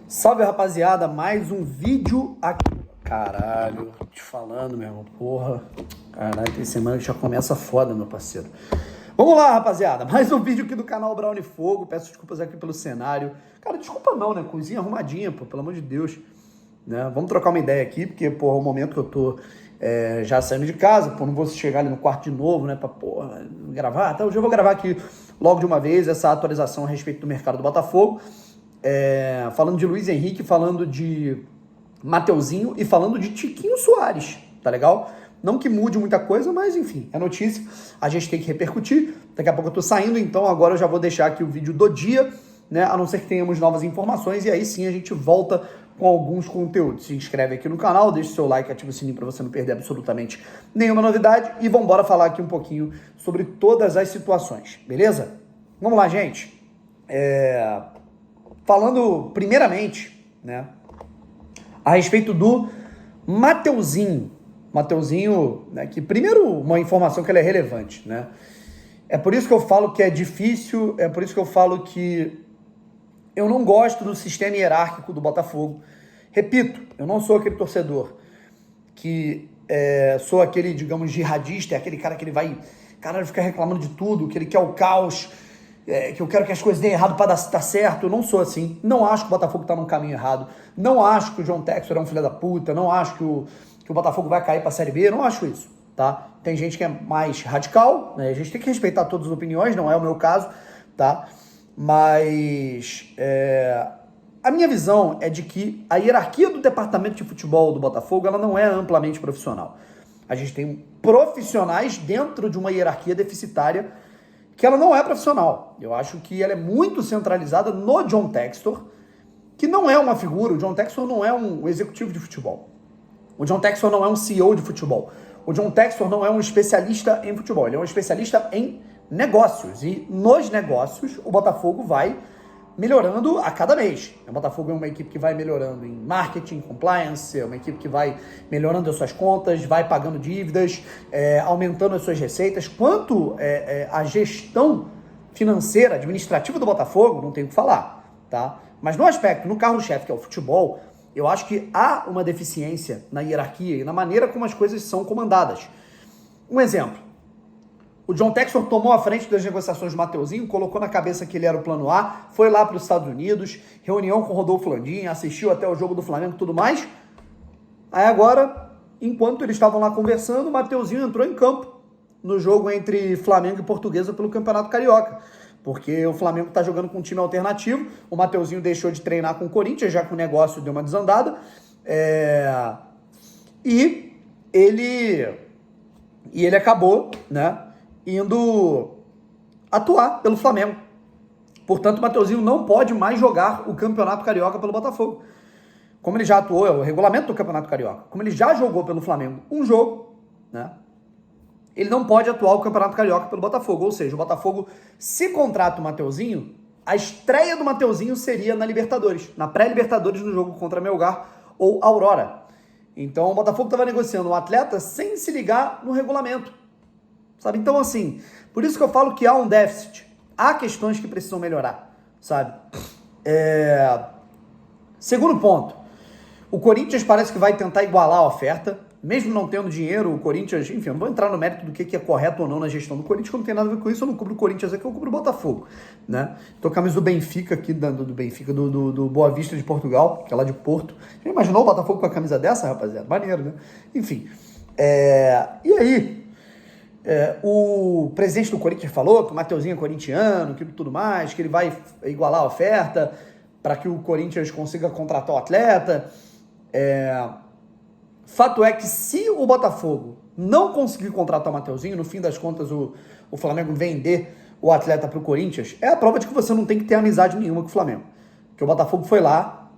Salve, rapaziada, mais um vídeo aqui. Caralho, te falando, meu irmão, porra. Caralho, tem semana que já começa foda, meu parceiro. Vamos lá, rapaziada, mais um vídeo aqui do canal Brownie Fogo. Peço desculpas aqui pelo cenário. Cara, desculpa não, né? Coisinha arrumadinha, pô, pelo amor de Deus. Né? Vamos trocar uma ideia aqui, porque, pô, é o momento que eu tô já saindo de casa, pô, não vou chegar ali no quarto de novo, né, pra, porra, gravar. Então, hoje eu vou gravar aqui logo de uma vez essa atualização a respeito do mercado do Botafogo. Falando de Luiz Henrique, falando de Mateuzinho e falando de Tiquinho Soares, tá legal? Não que mude muita coisa, mas enfim, é notícia, a gente tem que repercutir. Daqui a pouco eu tô saindo, então agora eu já vou deixar aqui o vídeo do dia, né? A não ser que tenhamos novas informações, e aí sim a gente volta com alguns conteúdos. Se inscreve aqui no canal, deixa o seu like, ativa o sininho para você não perder absolutamente nenhuma novidade, e vamos embora falar aqui um pouquinho sobre todas as situações, beleza? Vamos lá, gente. Falando primeiramente, né, a respeito do Mateuzinho. Mateuzinho, né, que primeiro uma informação que ela é relevante, né? É por isso que eu falo que é difícil, é por isso que eu falo que eu não gosto do sistema hierárquico do Botafogo. Repito, eu não sou aquele torcedor que sou aquele, digamos, jihadista, é aquele cara que ele vai, caralho, ficar reclamando de tudo, que ele quer o caos, que eu quero que as coisas deem errado para dar certo. Eu não sou assim. Não acho que o Botafogo está num caminho errado. Não acho que o John Textor é um filho da puta. Não acho que o Botafogo vai cair para a Série B. Eu não acho isso, tá? Tem gente que é mais radical, né? A gente tem que respeitar todas as opiniões, não é o meu caso, tá? Mas a minha visão é de que a hierarquia do departamento de futebol do Botafogo, ela não é amplamente profissional. A gente tem profissionais dentro de uma hierarquia deficitária que ela não é profissional. Eu acho que ela é muito centralizada no John Textor, que não é uma figura. O John Textor não é um executivo de futebol. O John Textor não é um CEO de futebol. O John Textor não é um especialista em futebol. Ele é um especialista em negócios. E nos negócios, o Botafogo vai melhorando a cada mês. O Botafogo é uma equipe que vai melhorando em marketing, compliance, é uma equipe que vai melhorando as suas contas, vai pagando dívidas, aumentando as suas receitas. Quanto à gestão financeira, administrativa do Botafogo, não tenho o que falar, tá? Mas no aspecto, no carro-chefe, que é o futebol, eu acho que há uma deficiência na hierarquia e na maneira como as coisas são comandadas. Um exemplo. O John Textor tomou a frente das negociações do Mateuzinho, colocou na cabeça que ele era o plano A, foi lá para os Estados Unidos, reunião com o Rodolfo Landim, assistiu até o jogo do Flamengo e tudo mais. Aí agora, enquanto eles estavam lá conversando, o Mateuzinho entrou em campo no jogo entre Flamengo e Portuguesa pelo Campeonato Carioca. Porque o Flamengo está jogando com um time alternativo, o Mateuzinho deixou de treinar com o Corinthians, já que o negócio deu uma desandada. E ele acabou, né, indo atuar pelo Flamengo. Portanto, o Mateuzinho não pode mais jogar o Campeonato Carioca pelo Botafogo. Como ele já atuou, é o regulamento do Campeonato Carioca, como ele já jogou pelo Flamengo um jogo, né, ele não pode atuar o Campeonato Carioca pelo Botafogo. Ou seja, o Botafogo, se contrata o Mateuzinho, a estreia do Mateuzinho seria na Libertadores, na pré-Libertadores, no jogo contra Melgar ou Aurora. Então, o Botafogo estava negociando um atleta sem se ligar no regulamento. Sabe? Então, assim, por isso que eu falo que há um déficit. Há questões que precisam melhorar, sabe? Segundo ponto, o Corinthians parece que vai tentar igualar a oferta, mesmo não tendo dinheiro. O Corinthians, enfim, eu não vou entrar no mérito do que é correto ou não na gestão do Corinthians, que não tem nada a ver com isso. Eu não cubro o Corinthians aqui, eu cubro o Botafogo, né? Tô com a camisa do Benfica aqui, do Benfica, do Boa Vista de Portugal, que é lá de Porto. Já imaginou o Botafogo com a camisa dessa, rapaziada? Maneiro, né? Enfim, e aí, o presidente do Corinthians falou que o Mateuzinho é corintiano, que tudo mais, que ele vai igualar a oferta para que o Corinthians consiga contratar o atleta. Fato é que se o Botafogo não conseguir contratar o Mateuzinho, no fim das contas o Flamengo vender o atleta para o Corinthians, é a prova de que você não tem que ter amizade nenhuma com o Flamengo. Porque o Botafogo foi lá,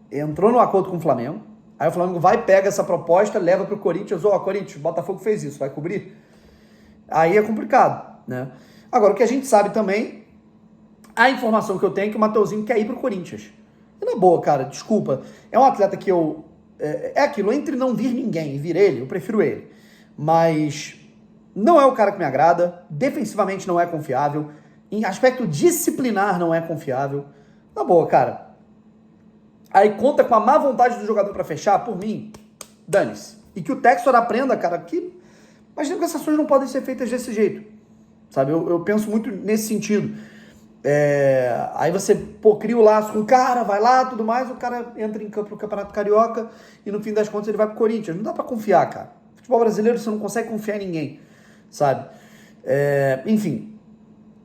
entrou no acordo com o Flamengo, aí o Flamengo vai, pega essa proposta, leva para o Corinthians, Corinthians, o Botafogo fez isso, vai cobrir? Aí é complicado, né? Agora, o que a gente sabe também, a informação que eu tenho é que o Mateuzinho quer ir para o Corinthians. E na boa, cara, desculpa, é um atleta que eu... É aquilo, entre não vir ninguém e vir ele, eu prefiro ele. Mas não é o cara que me agrada, defensivamente não é confiável, em aspecto disciplinar não é confiável. Na boa, cara. Aí conta com a má vontade do jogador pra fechar, por mim, dane-se. E que o Textor aprenda, cara, que as negociações não podem ser feitas desse jeito. Sabe? Eu penso muito nesse sentido. Aí você, cria o laço com o cara, vai lá, tudo mais, o cara entra em campo no Campeonato Carioca e no fim das contas ele vai pro Corinthians. Não dá pra confiar, cara. Futebol brasileiro você não consegue confiar em ninguém, sabe? Enfim,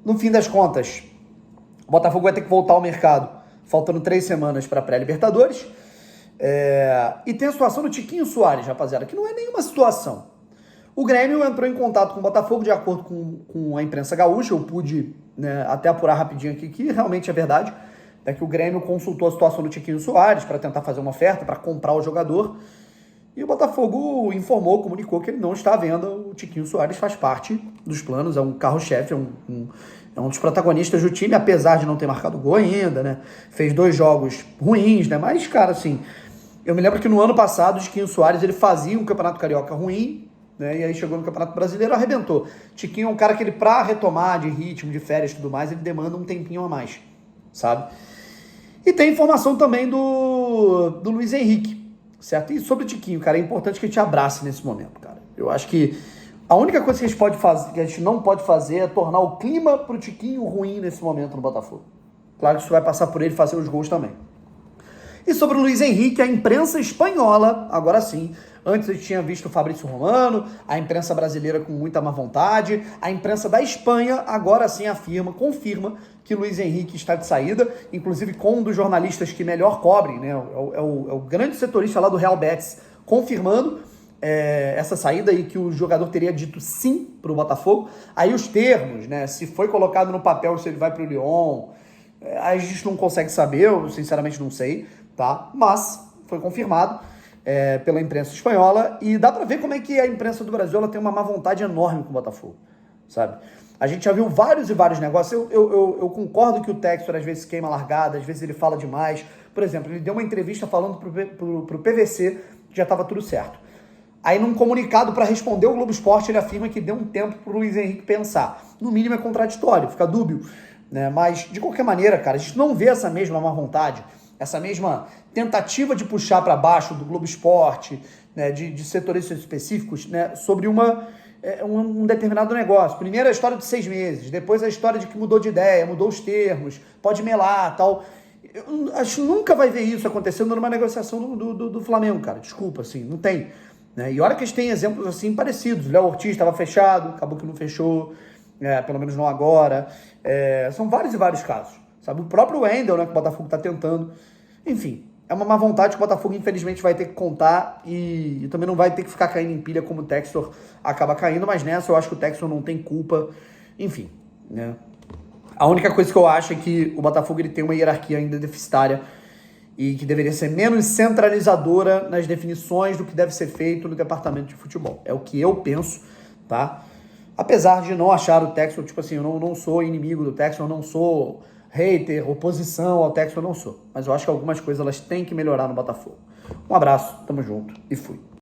no fim das contas, o Botafogo vai ter que voltar ao mercado, faltando 3 semanas pra pré-Libertadores. E tem a situação do Tiquinho Soares, rapaziada, que não é nenhuma situação. O Grêmio entrou em contato com o Botafogo, de acordo com a imprensa gaúcha. Eu pude, né, até apurar rapidinho aqui, que realmente é verdade, que o Grêmio consultou a situação do Tiquinho Soares para tentar fazer uma oferta, para comprar o jogador. E o Botafogo informou, comunicou que ele não está à venda. O Tiquinho Soares faz parte dos planos, é um carro-chefe, é um dos protagonistas do time, apesar de não ter marcado gol ainda, né? Fez 2 jogos ruins, né? Mas, cara, assim, eu me lembro que no ano passado o Tiquinho Soares ele fazia um Campeonato Carioca ruim, né? E aí chegou no Campeonato Brasileiro, arrebentou. Tiquinho é um cara que ele, pra retomar de ritmo, de férias e tudo mais, ele demanda um tempinho a mais, sabe? E tem informação também do Luiz Henrique, certo? E sobre o Tiquinho, cara, é importante que a gente abrace nesse momento, cara. Eu acho que a única coisa que a gente pode fazer, que a gente não pode fazer, é tornar o clima pro Tiquinho ruim nesse momento no Botafogo. Claro que isso vai passar por ele fazer os gols também. E sobre o Luiz Henrique, a imprensa espanhola, agora sim, antes a gente tinha visto o Fabrício Romano, a imprensa brasileira com muita má vontade, a imprensa da Espanha agora sim confirma que o Luiz Henrique está de saída, inclusive com um dos jornalistas que melhor cobrem, né, é o grande setorista lá do Real Betis, confirmando essa saída e que o jogador teria dito sim para o Botafogo. Aí os termos, né, se foi colocado no papel, se ele vai para o Lyon, a gente não consegue saber, eu sinceramente não sei, tá? Mas foi confirmado pela imprensa espanhola e dá pra ver como é que a imprensa do Brasil ela tem uma má vontade enorme com o Botafogo, sabe? A gente já viu vários e vários negócios. Eu concordo que o Textor às vezes queima largada, às vezes ele fala demais. Por exemplo, ele deu uma entrevista falando pro PVC que já estava tudo certo. Aí num comunicado para responder o Globo Esporte ele afirma que deu um tempo pro Luiz Henrique pensar. No mínimo é contraditório, fica dúbio, né? Mas de qualquer maneira, cara, a gente não vê essa mesma má vontade, essa mesma tentativa de puxar para baixo do Globo Esporte, né, de setoristas específicos, né, sobre um determinado negócio. Primeiro a história de 6 meses, depois a história de que mudou de ideia, mudou os termos, pode melar, tal. Eu acho que nunca vai ver isso acontecendo numa negociação do Flamengo, cara. Desculpa, assim, não tem. Né? E olha que a gente tem exemplos assim parecidos. O Léo Ortiz estava fechado, acabou que não fechou, pelo menos não agora. São vários e vários casos. Sabe? O próprio Wendel, né, que o Botafogo está tentando. Enfim, é uma má vontade que o Botafogo, infelizmente, vai ter que contar e também não vai ter que ficar caindo em pilha como o Textor acaba caindo, mas nessa eu acho que o Textor não tem culpa. Enfim, né? A única coisa que eu acho é que o Botafogo ele tem uma hierarquia ainda deficitária e que deveria ser menos centralizadora nas definições do que deve ser feito no departamento de futebol. É o que eu penso, tá? Apesar de não achar o Textor, tipo assim, eu não sou inimigo do Textor, eu não sou hater, oposição ao Textor, eu não sou. Mas eu acho que algumas coisas elas têm que melhorar no Botafogo. Um abraço, tamo junto e fui.